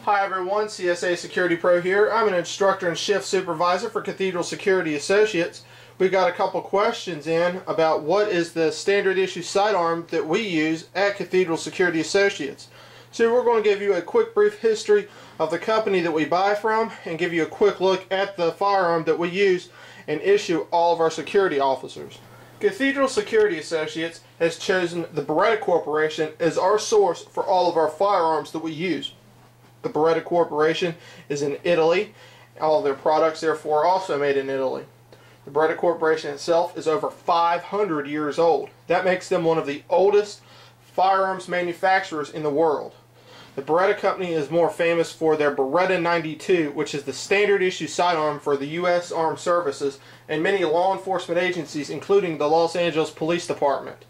Hi everyone, CSA Security Pro here. I'm an instructor and shift supervisor for Cathedral Security Associates. We got a couple questions in about what is the standard issue sidearm that we use at Cathedral Security Associates. So we're going to give you a quick brief history of the company that we buy from and give you a quick look at the firearm that we use and issue all of our security officers. Cathedral Security Associates has chosen the Beretta Corporation as our source for all of our firearms that we use. The Beretta Corporation is in Italy. All of their products, therefore, are also made in Italy. The Beretta Corporation itself is over 500 years old. That makes them one of the oldest firearms manufacturers in the world. The Beretta Company is more famous for their Beretta 92, which is the standard issue sidearm for the U.S. Armed Services and many law enforcement agencies, including the Los Angeles Police Department.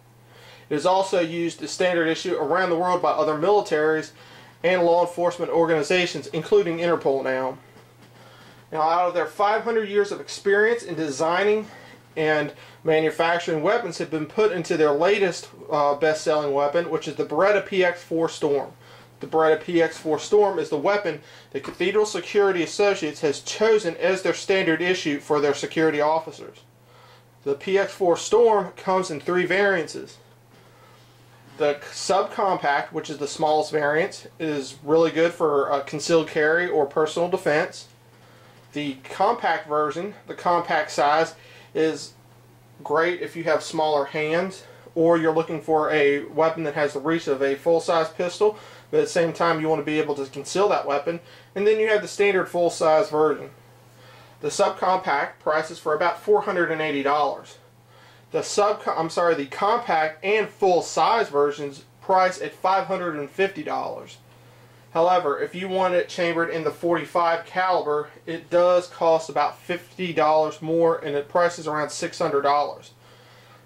It is also used as standard issue around the world by other militaries and law enforcement organizations, including Interpol now. Now, out of their 500 years of experience in designing and manufacturing weapons have been put into their latest best-selling weapon, which is the Beretta PX4 Storm. The Beretta PX4 Storm is the weapon that Cathedral Security Associates has chosen as their standard issue for their security officers. The PX4 Storm comes in three variants. The subcompact, which is the smallest variant, is really good for concealed carry or personal defense. The compact version, the compact size, is great if you have smaller hands or you're looking for a weapon that has the reach of a full-size pistol, but at the same time you want to be able to conceal that weapon. And then you have the standard full-size version. The subcompact prices for about $480. The compact and full-size versions price at $550. However, if you want it chambered in the .45 caliber, it does cost about $50 more, and it prices around $600.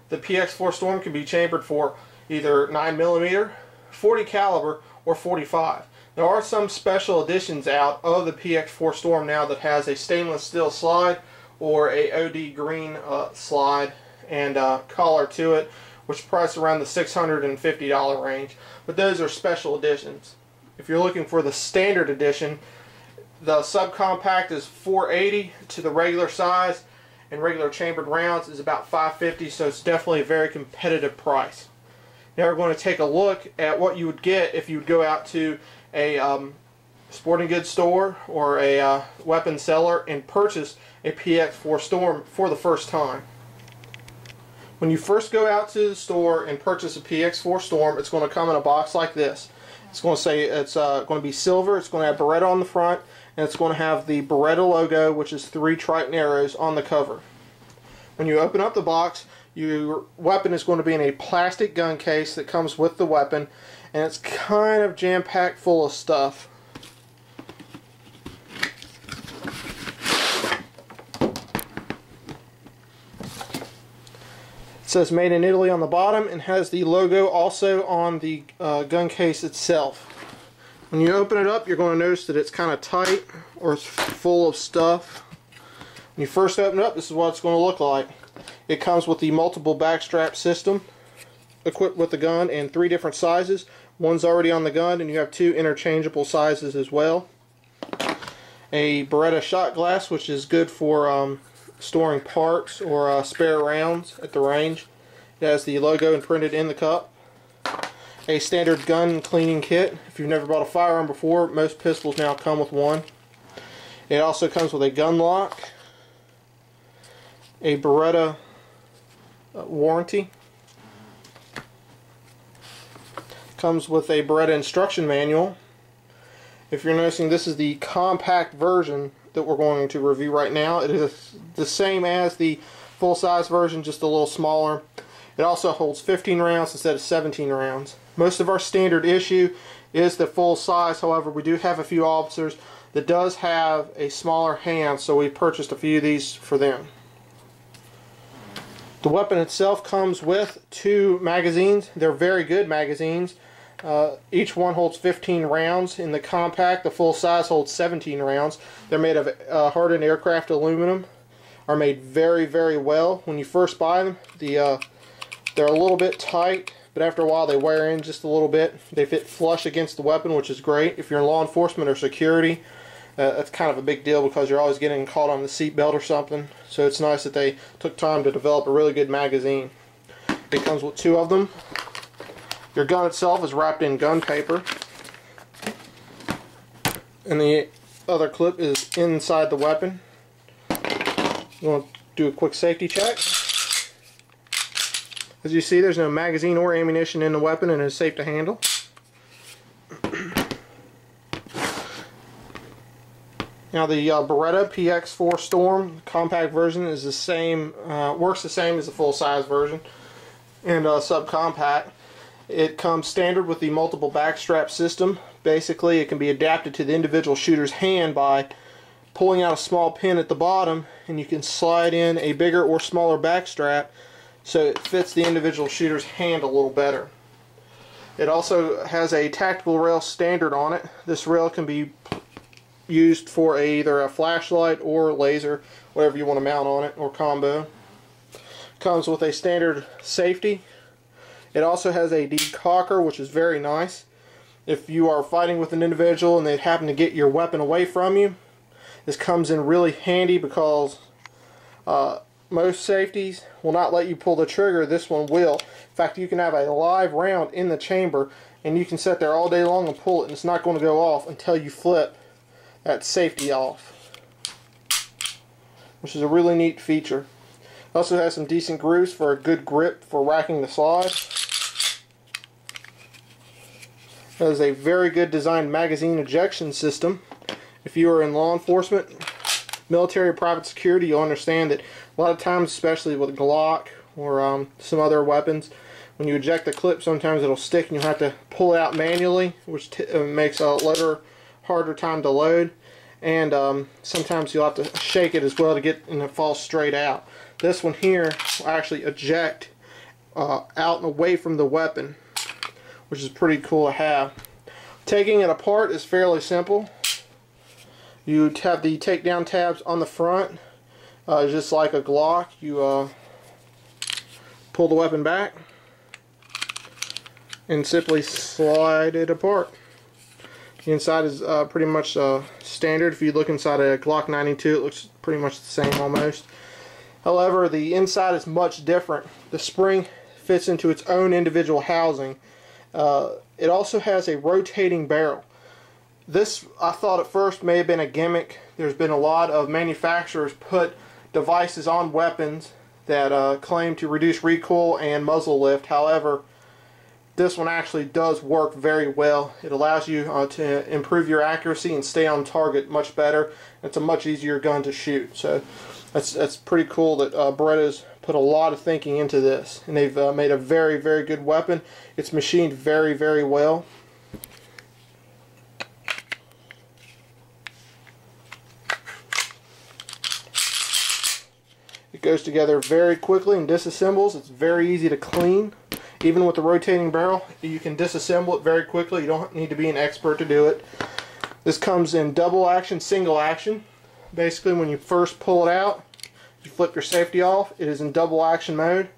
The PX4 Storm can be chambered for either 9mm, 40 caliber, or .45. There are some special editions out of the PX4 Storm now that has a stainless steel slide or a OD green slide and collar to it, which price around the $650 range. But those are special editions. If you're looking for the standard edition, the subcompact is $480 to the regular size, and regular chambered rounds is about $550, so it's definitely a very competitive price. Now we're going to take a look at what you would get if you would go out to a sporting goods store or a weapon seller and purchase a PX4 Storm for the first time. When you first go out to the store and purchase a PX4 Storm, it's going to come in a box like this. It's going to say it's going to be silver, it's going to have Beretta on the front, and it's going to have the Beretta logo, which is 3 Triton arrows, on the cover. When you open up the box, your weapon is going to be in a plastic gun case that comes with the weapon, and it's kind of jam-packed full of stuff. It says made in Italy on the bottom and has the logo also on the gun case itself. When you open it up, you're going to notice that it's kind of tight or it's full of stuff. When you first open it up, this is what it's going to look like. It comes with the multiple backstrap system equipped with the gun in 3 different sizes. One's already on the gun, and you have 2 interchangeable sizes as well. A Beretta shot glass, which is good for storing parts or spare rounds at the range. It has the logo imprinted in the cup. A standard gun cleaning kit. If you've never bought a firearm before, most pistols now come with one. It also comes with a gun lock, a Beretta warranty. Comes with a Beretta instruction manual. If you're noticing, this is the compact version that we're going to review right now. It is the same as the full-size version, just a little smaller. It also holds 15 rounds instead of 17 rounds. Most of our standard issue is the full size. However, we do have a few officers that does have a smaller hand, so we purchased a few of these for them. The weapon itself comes with 2 magazines. They're very good magazines. Each one holds 15 rounds. In the compact, the full size holds 17 rounds. They're made of hardened aircraft aluminum. Are made very, very well. When you first buy them, they're a little bit tight, but after a while they wear in just a little bit. They fit flush against the weapon, which is great. If you're in law enforcement or security, that's kind of a big deal because you're always getting caught on the seat belt or something. So it's nice that they took time to develop a really good magazine. It comes with 2 of them. Your gun itself is wrapped in gun paper, and the other clip is inside the weapon. You want to do a quick safety check. As you see, there's no magazine or ammunition in the weapon, and it's safe to handle. Now the Beretta PX4 Storm compact version is the same, works the same as the full-size version and subcompact. It comes standard with the multiple backstrap system. Basically, it can be adapted to the individual shooter's hand by pulling out a small pin at the bottom, and you can slide in a bigger or smaller backstrap so it fits the individual shooter's hand a little better. It also has a tactical rail standard on it. This rail can be used for either a flashlight or laser, whatever you want to mount on it, or combo. Comes with a standard safety. It also has a decocker, which is very nice. If you are fighting with an individual and they happen to get your weapon away from you, this comes in really handy because most safeties will not let you pull the trigger. This one will. In fact, you can have a live round in the chamber and you can sit there all day long and pull it, and it's not going to go off until you flip that safety off, which is a really neat feature. It also has some decent grooves for a good grip for racking the slide. It has a very good designed magazine ejection system. If you are in law enforcement, military, or private security, you'll understand that a lot of times, especially with Glock or some other weapons, when you eject the clip, sometimes it'll stick and you'll have to pull it out manually, which makes a harder time to load, and sometimes you'll have to shake it as well to get and it falls straight out. This one here will actually eject out and away from the weapon, which is pretty cool to have. Taking it apart is fairly simple. You have the takedown tabs on the front, just like a Glock. You pull the weapon back and simply slide it apart. The inside is pretty much standard. If you look inside a Glock 92, it looks pretty much the same almost. However, the inside is much different. The spring fits into its own individual housing. It also has a rotating barrel. This, I thought at first, may have been a gimmick. There's been a lot of manufacturers put devices on weapons that claim to reduce recoil and muzzle lift. However, this one actually does work very well. It allows you to improve your accuracy and stay on target much better. It's a much easier gun to shoot. So that's pretty cool that Beretta's put a lot of thinking into this, and they've made a very, very good weapon. It's machined very, very well. It goes together very quickly and disassembles. It's very easy to clean. Even with the rotating barrel, you can disassemble it very quickly. You don't need to be an expert to do it. This comes in double action, single action. Basically, when you first pull it out, you flip your safety off. It is in double action mode.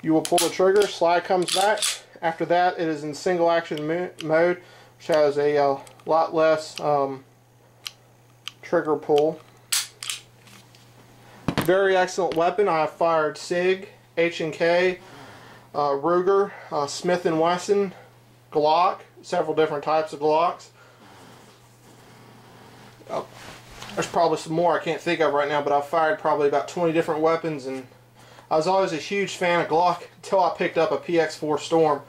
You will pull the trigger, slide comes back. After that, it is in single action mode, which has a lot less trigger pull. Very excellent weapon. I have fired SIG, H&K, Ruger, Smith & Wesson, Glock, several different types of Glocks. There's probably some more I can't think of right now, but I've fired probably about 20 different weapons, and I was always a huge fan of Glock until I picked up a PX4 Storm,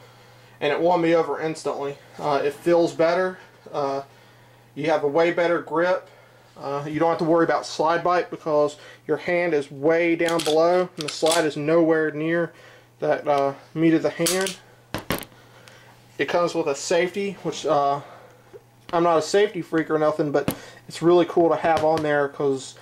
and it won me over instantly. It feels better. You have a way better grip. You don't have to worry about slide bite because your hand is way down below and the slide is nowhere near that meat of the hand. It comes with a safety, which I'm not a safety freak or nothing, but it's really cool to have on there because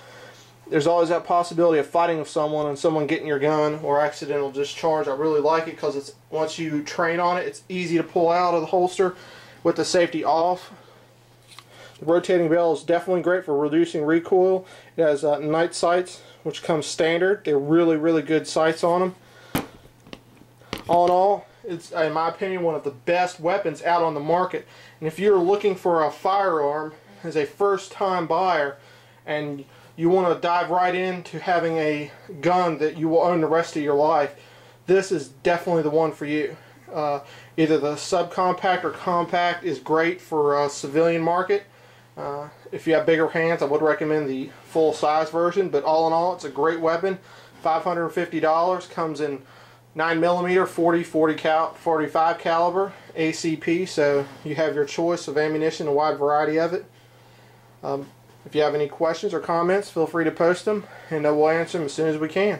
there's always that possibility of fighting with someone and someone getting your gun or accidental discharge. I really like it because it's, once you train on it, it's easy to pull out of the holster with the safety off. The rotating barrel is definitely great for reducing recoil. It has night sights, which come standard. They're really, really good sights on them. All in all, It's, in my opinion, one of the best weapons out on the market. And if you're looking for a firearm as a first-time buyer and you want to dive right into having a gun that you will own the rest of your life, this is definitely the one for you. Either the subcompact or compact is great for a civilian market. If you have bigger hands, I would recommend the full-size version, but all in all, it's a great weapon. $550, comes in 9mm, 45 caliber ACP, so you have your choice of ammunition, a wide variety of it. If you have any questions or comments, feel free to post them, and we'll answer them as soon as we can.